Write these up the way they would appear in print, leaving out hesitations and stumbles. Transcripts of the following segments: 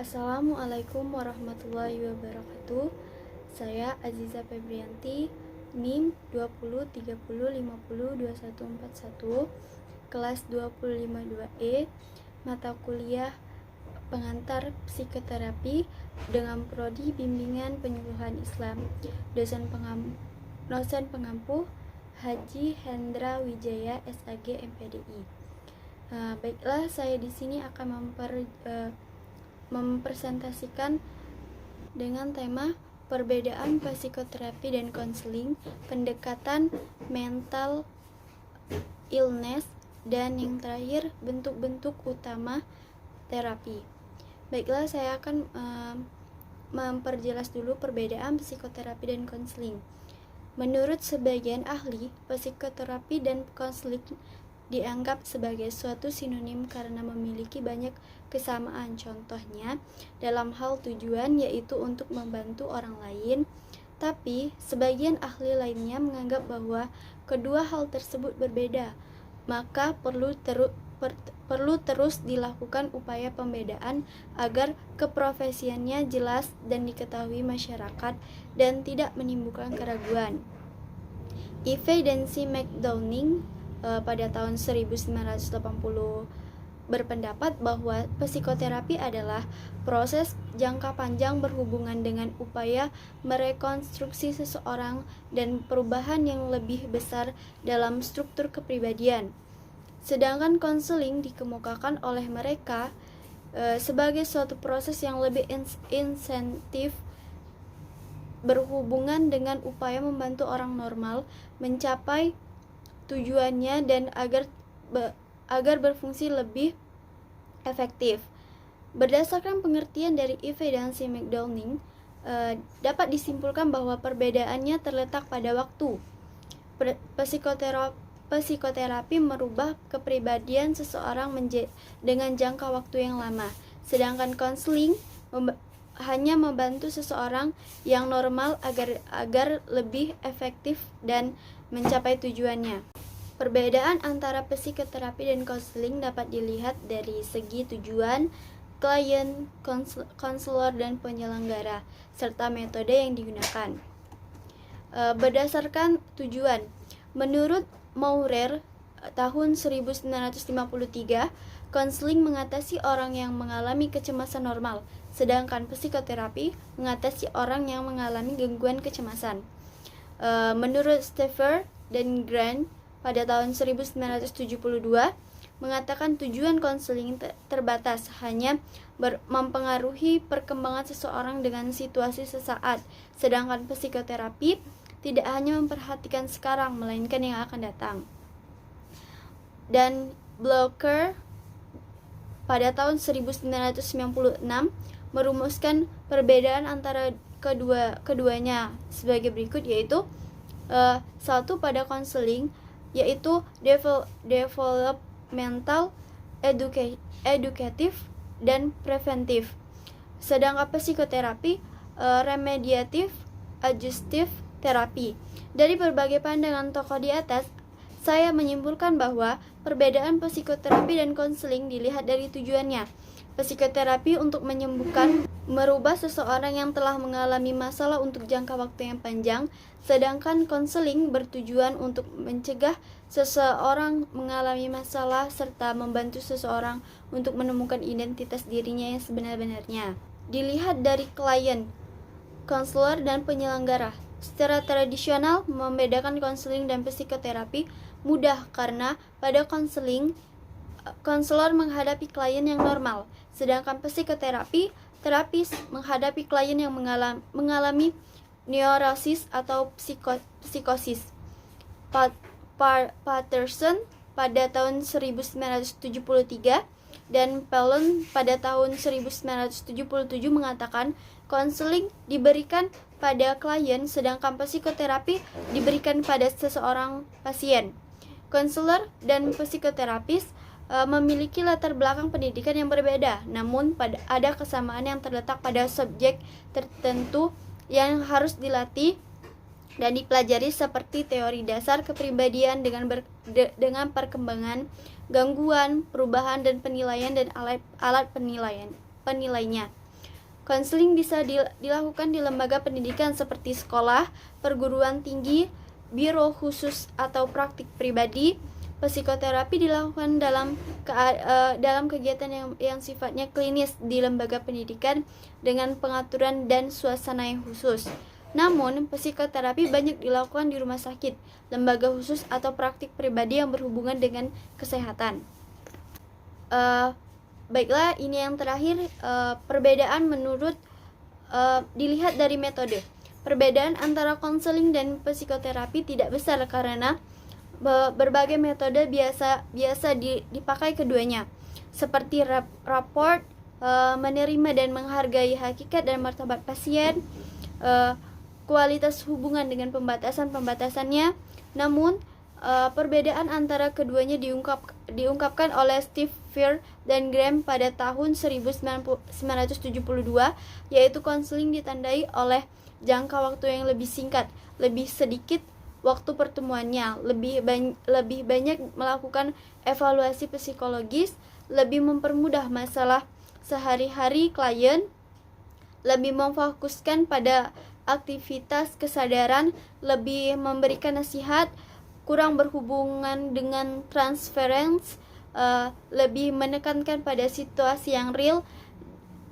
Assalamualaikum warahmatullahi wabarakatuh. Saya Aziza Febrianti, NIM 2030502141, kelas 252E, mata kuliah pengantar psikoterapi dengan prodi bimbingan penyuluhan Islam. Dosen pengampu Haji Hendra Wijaya SAG MPDI. Baiklah, saya di sini akan mempresentasikan dengan tema perbedaan psikoterapi dan konseling, pendekatan mental illness, dan yang terakhir bentuk-bentuk utama terapi. Baiklah, saya akan memperjelas dulu perbedaan psikoterapi dan konseling. Menurut sebagian ahli, psikoterapi dan konseling dianggap sebagai suatu sinonim karena memiliki banyak kesamaan. Contohnya, dalam hal tujuan, yaitu untuk membantu orang lain, tapi sebagian ahli lainnya menganggap bahwa kedua hal tersebut berbeda, maka perlu terus dilakukan upaya pembedaan agar keprofesiannya jelas dan diketahui masyarakat dan tidak menimbulkan keraguan. Ivey dan C. McDowning pada tahun 1980 berpendapat bahwa psikoterapi adalah proses jangka panjang berhubungan dengan upaya merekonstruksi seseorang dan perubahan yang lebih besar dalam struktur kepribadian. Sedangkan konseling dikemukakan oleh mereka sebagai suatu proses yang lebih insentif berhubungan dengan upaya membantu orang normal mencapai tujuannya dan agar berfungsi lebih efektif. Berdasarkan pengertian dari Ivey dan C. McDowning, dapat disimpulkan bahwa perbedaannya terletak pada waktu. Psikoterapi merubah kepribadian seseorang dengan jangka waktu yang lama, sedangkan konseling hanya membantu seseorang yang normal agar lebih efektif dan mencapai tujuannya. Perbedaan antara psikoterapi dan konseling dapat dilihat dari segi tujuan, klien, konselor, dan penyelenggara, serta metode yang digunakan. Berdasarkan tujuan, menurut Maurer tahun 1953, konseling mengatasi orang yang mengalami kecemasan normal, sedangkan psikoterapi mengatasi orang yang mengalami gangguan kecemasan. Menurut Steffer dan Grant pada tahun 1972 mengatakan tujuan konseling terbatas, hanya mempengaruhi perkembangan seseorang dengan situasi sesaat, sedangkan psikoterapi tidak hanya memperhatikan sekarang melainkan yang akan datang. Dan Blocker pada tahun 1996 merumuskan perbedaan antara keduanya sebagai berikut, yaitu satu pada konseling yaitu developmental, edukatif, dan preventif, sedangkan psikoterapi remediatif, adjustif terapi. Dari berbagai pandangan tokoh di atas, saya menyimpulkan bahwa perbedaan psikoterapi dan konseling dilihat dari tujuannya. Psikoterapi untuk menyembuhkan, merubah seseorang yang telah mengalami masalah untuk jangka waktu yang panjang, sedangkan konseling bertujuan untuk mencegah seseorang mengalami masalah serta membantu seseorang untuk menemukan identitas dirinya yang sebenar-benarnya. Dilihat dari klien, konselor, dan penyelenggara. Secara tradisional, membedakan konseling dan psikoterapi mudah karena pada konseling, konselor menghadapi klien yang normal, sedangkan terapis menghadapi klien yang mengalami neurosis atau psikosis. Patterson pada tahun 1973 dan Fallon pada tahun 1977 mengatakan konseling diberikan pada klien, sedangkan psikoterapi diberikan pada seseorang pasien. Konselor dan psikoterapis memiliki latar belakang pendidikan yang berbeda, namun ada kesamaan yang terletak pada subjek tertentu yang harus dilatih dan dipelajari, seperti teori dasar kepribadian dengan perkembangan, gangguan, perubahan, dan penilaian dan alat penilainya. Konseling bisa dilakukan di lembaga pendidikan seperti sekolah, perguruan tinggi, biro khusus atau praktik pribadi. Psikoterapi dilakukan dalam kegiatan yang sifatnya klinis di lembaga pendidikan dengan pengaturan dan suasana yang khusus. Namun, psikoterapi banyak dilakukan di rumah sakit, lembaga khusus atau praktik pribadi yang berhubungan dengan kesehatan. Baiklah, ini yang terakhir, perbedaan menurut dilihat dari metode. Perbedaan antara konseling dan psikoterapi tidak besar karena berbagai metode biasa dipakai keduanya, seperti raport, menerima dan menghargai hakikat dan martabat pasien, kualitas hubungan dengan pembatasannya. Namun, perbedaan antara keduanya diungkapkan oleh Steve Fear dan Graham pada tahun 1972, yaitu konseling ditandai oleh jangka waktu yang lebih singkat, lebih sedikit waktu pertemuannya, lebih banyak melakukan evaluasi psikologis, lebih mempermudah masalah sehari-hari klien, lebih memfokuskan pada aktivitas kesadaran, lebih memberikan nasihat, kurang berhubungan dengan transference, lebih menekankan pada situasi yang real,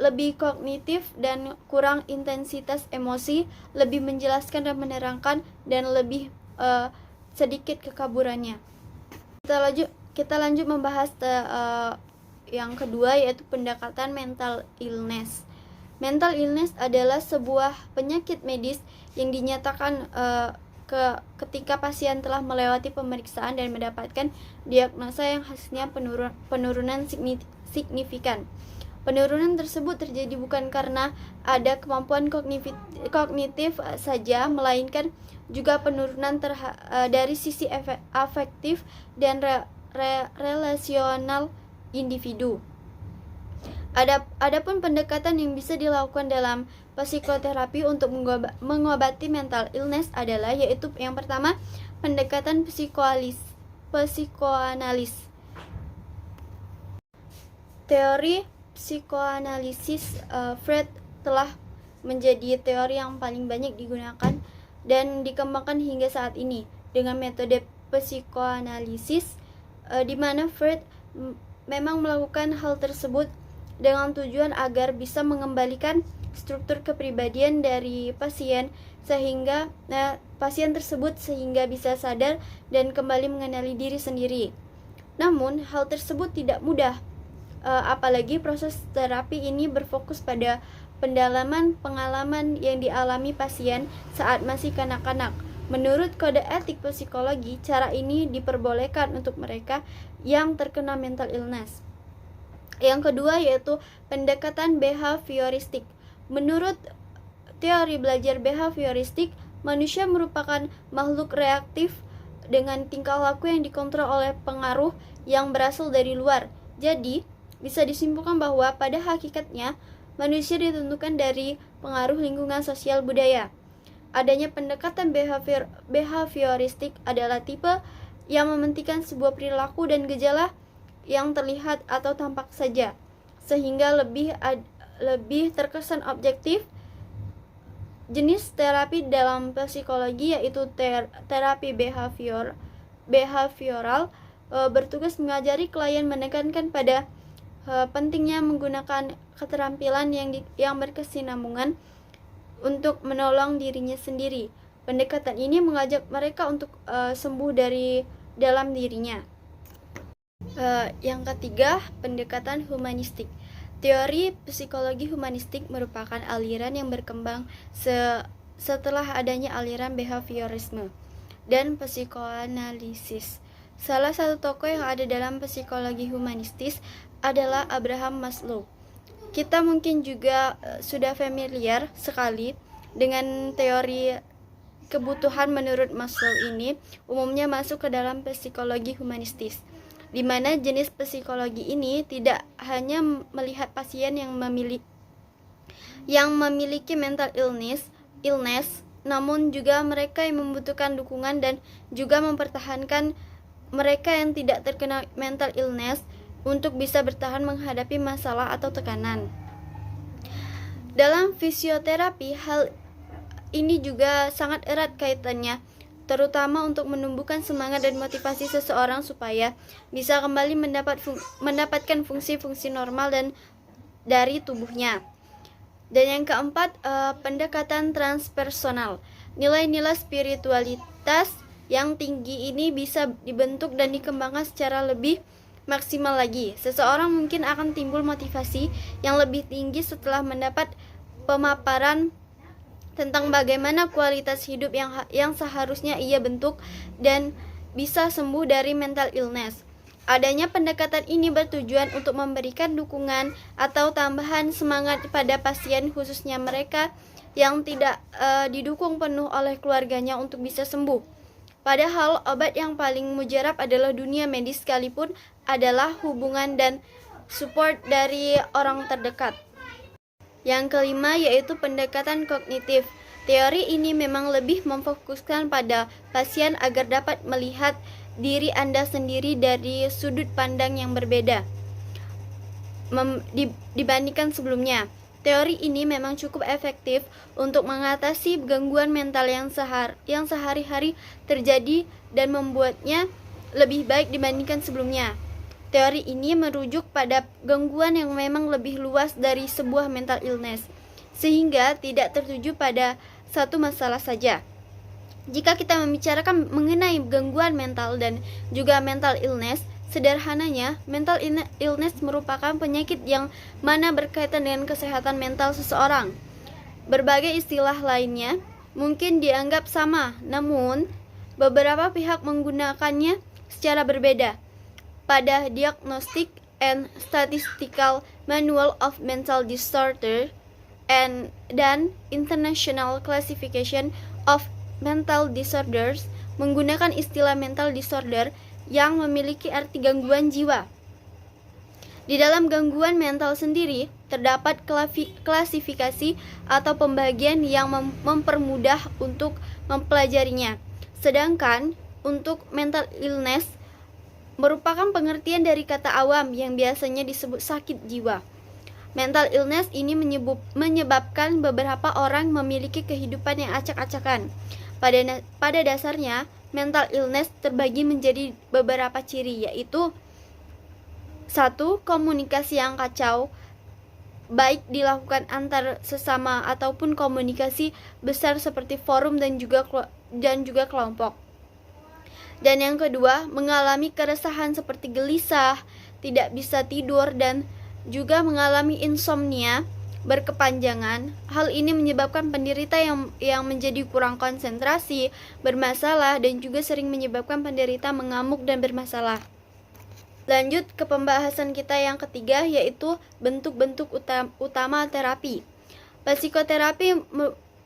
lebih kognitif dan kurang intensitas emosi, lebih menjelaskan dan menerangkan, dan lebih sedikit kekaburannya. Kita lanjut membahas yang kedua, yaitu pendekatan mental illness. Mental illness adalah sebuah penyakit medis yang dinyatakan ketika pasien telah melewati pemeriksaan dan mendapatkan diagnosa yang hasilnya penurunan signifikan. Penurunan tersebut terjadi bukan karena ada kemampuan kognitif saja, melainkan juga penurunan dari sisi afektif dan relasional individu. Adapun pendekatan yang bisa dilakukan dalam psikoterapi untuk mengobati mental illness adalah, yaitu yang pertama, pendekatan psikoanalis. Teori psikoanalisis Freud telah menjadi teori yang paling banyak digunakan dan dikembangkan hingga saat ini dengan metode psikoanalisis, di mana Freud memang melakukan hal tersebut dengan tujuan agar bisa mengembalikan struktur kepribadian dari pasien sehingga pasien tersebut bisa sadar dan kembali mengenali diri sendiri. Namun hal tersebut tidak mudah, apalagi proses terapi ini berfokus pada pendalaman pengalaman yang dialami pasien saat masih kanak-kanak. Menurut kode etik psikologi, cara ini diperbolehkan untuk mereka yang terkena mental illness. Yang kedua yaitu pendekatan behavioristik. Menurut teori belajar behavioristik, manusia merupakan makhluk reaktif dengan tingkah laku yang dikontrol oleh pengaruh yang berasal dari luar. Jadi, bisa disimpulkan bahwa pada hakikatnya manusia ditentukan dari pengaruh lingkungan sosial budaya. Adanya pendekatan behavioristik adalah tipe yang mementingkan sebuah perilaku dan gejala yang terlihat atau tampak saja, sehingga lebih terkesan objektif. Jenis terapi dalam psikologi yaitu terapi behavioral bertugas mengajari klien menekankan pada pentingnya menggunakan keterampilan yang berkesinambungan untuk menolong dirinya sendiri. Pendekatan ini mengajak mereka untuk sembuh dari dalam dirinya. Yang ketiga, pendekatan humanistik. Teori psikologi humanistik merupakan aliran yang berkembang setelah adanya aliran behaviorisme dan psikoanalisis. Salah satu tokoh yang ada dalam psikologi humanistis adalah Abraham Maslow. Kita mungkin juga sudah familiar sekali dengan teori kebutuhan menurut Maslow ini, umumnya masuk ke dalam psikologi humanistis, di mana jenis psikologi ini tidak hanya melihat pasien yang memiliki mental illness, namun juga mereka yang membutuhkan dukungan dan juga mempertahankan mereka yang tidak terkena mental illness untuk bisa bertahan menghadapi masalah atau tekanan. Dalam fisioterapi, hal ini juga sangat erat kaitannya, terutama untuk menumbuhkan semangat dan motivasi seseorang supaya bisa kembali mendapatkan fungsi-fungsi normal dan dari tubuhnya. Dan yang keempat, pendekatan transpersonal. Nilai-nilai spiritualitas yang tinggi ini bisa dibentuk dan dikembangkan secara lebih maksimal lagi. Seseorang mungkin akan timbul motivasi yang lebih tinggi setelah mendapat pemaparan tentang bagaimana kualitas hidup yang seharusnya ia bentuk dan bisa sembuh dari mental illness. Adanya pendekatan ini bertujuan untuk memberikan dukungan atau tambahan semangat pada pasien, khususnya mereka yang tidak didukung penuh oleh keluarganya untuk bisa sembuh. Padahal obat yang paling mujarab adalah dunia medis, sekalipun adalah hubungan dan support dari orang terdekat. Yang kelima yaitu pendekatan kognitif. Teori ini memang lebih memfokuskan pada pasien agar dapat melihat diri Anda sendiri dari sudut pandang yang berbeda dibandingkan sebelumnya. Teori ini memang cukup efektif untuk mengatasi gangguan mental yang sehari-hari terjadi dan membuatnya lebih baik dibandingkan sebelumnya. Teori ini merujuk pada gangguan yang memang lebih luas dari sebuah mental illness, sehingga tidak tertuju pada satu masalah saja. Jika kita membicarakan mengenai gangguan mental dan juga mental illness, sederhananya, mental illness merupakan penyakit yang mana berkaitan dengan kesehatan mental seseorang. Berbagai istilah lainnya mungkin dianggap sama, namun beberapa pihak menggunakannya secara berbeda. Pada Diagnostic and Statistical Manual of Mental Disorder dan International Classification of Mental Disorders menggunakan istilah mental disorder yang memiliki arti gangguan jiwa. Di dalam gangguan mental sendiri terdapat klasifikasi atau pembagian yang mempermudah untuk mempelajarinya. Sedangkan untuk mental illness merupakan pengertian dari kata awam yang biasanya disebut sakit jiwa. Mental illness ini menyebabkan beberapa orang memiliki kehidupan yang acak-acakan. Pada dasarnya, mental illness terbagi menjadi beberapa ciri, yaitu 1. Komunikasi yang kacau, baik dilakukan antar sesama ataupun komunikasi besar seperti forum dan juga kelompok. Dan yang kedua, mengalami keresahan seperti gelisah, tidak bisa tidur, dan juga mengalami insomnia berkepanjangan. Hal ini menyebabkan penderita yang menjadi kurang konsentrasi, bermasalah, dan juga sering menyebabkan penderita mengamuk dan bermasalah. Lanjut ke pembahasan kita yang ketiga, yaitu bentuk-bentuk utama terapi. Psikoterapi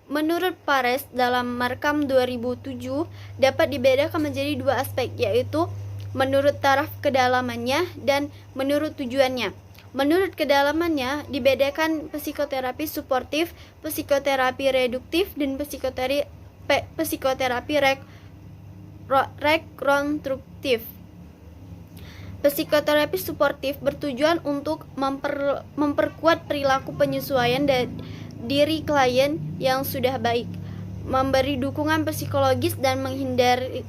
menurut Pares dalam Markham 2007 dapat dibedakan menjadi dua aspek, yaitu menurut taraf kedalamannya dan menurut tujuannya. Menurut kedalamannya dibedakan psikoterapi suportif, psikoterapi reduktif, dan psikoterapi rekonstruktif. Psikoterapi suportif bertujuan untuk memperkuat perilaku penyesuaian diri klien yang sudah baik, memberi dukungan psikologis dan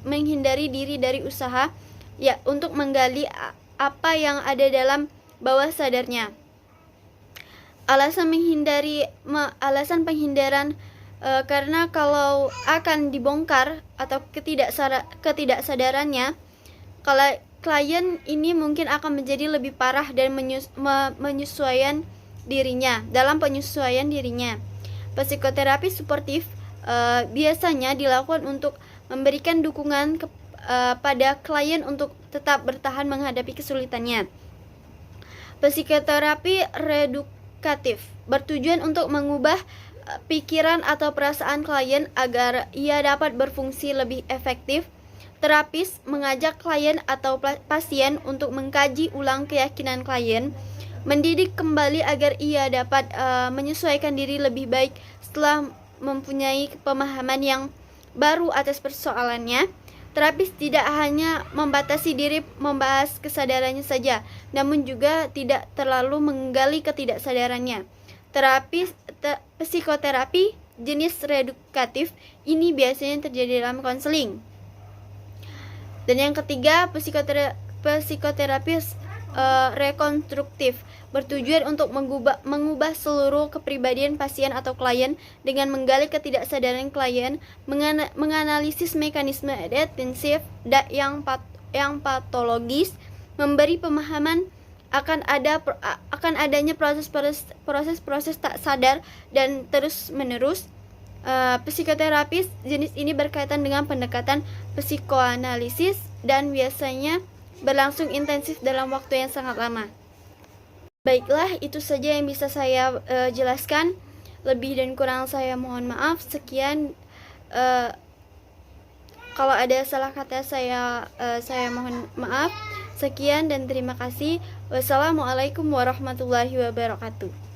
menghindari diri dari usaha untuk menggali apa yang ada dalam bawah sadarnya. Alasan penghindaran karena kalau akan dibongkar atau ketidaksadarannya, kalau klien ini mungkin akan menjadi lebih parah dan penyesuaian dirinya. Psikoterapi suportif biasanya dilakukan untuk memberikan dukungan pada klien untuk tetap bertahan menghadapi kesulitannya. Psikoterapi redukatif bertujuan untuk mengubah pikiran atau perasaan klien agar ia dapat berfungsi lebih efektif. Terapis mengajak klien atau pasien untuk mengkaji ulang keyakinan klien, mendidik kembali agar ia dapat menyesuaikan diri lebih baik setelah mempunyai pemahaman yang baru atas persoalannya. Terapis tidak hanya membatasi diri membahas kesadarannya saja, namun juga tidak terlalu menggali ketidaksadarannya. psikoterapi jenis reedukatif ini biasanya terjadi dalam konseling. Dan yang ketiga, psikoterapi rekonstruktif bertujuan untuk mengubah seluruh kepribadian pasien atau klien dengan menggali ketidaksadaran klien, menganalisis mekanisme defensif yang patologis, memberi pemahaman akan adanya proses tak sadar dan terus-menerus. Psikoterapis jenis ini berkaitan dengan pendekatan psikoanalisis dan biasanya berlangsung intensif dalam waktu yang sangat lama. Baiklah, itu saja yang bisa saya jelaskan. Lebih dan kurang saya mohon maaf. Sekian. Kalau ada salah kata saya mohon maaf. Sekian dan terima kasih. Wassalamualaikum warahmatullahi wabarakatuh.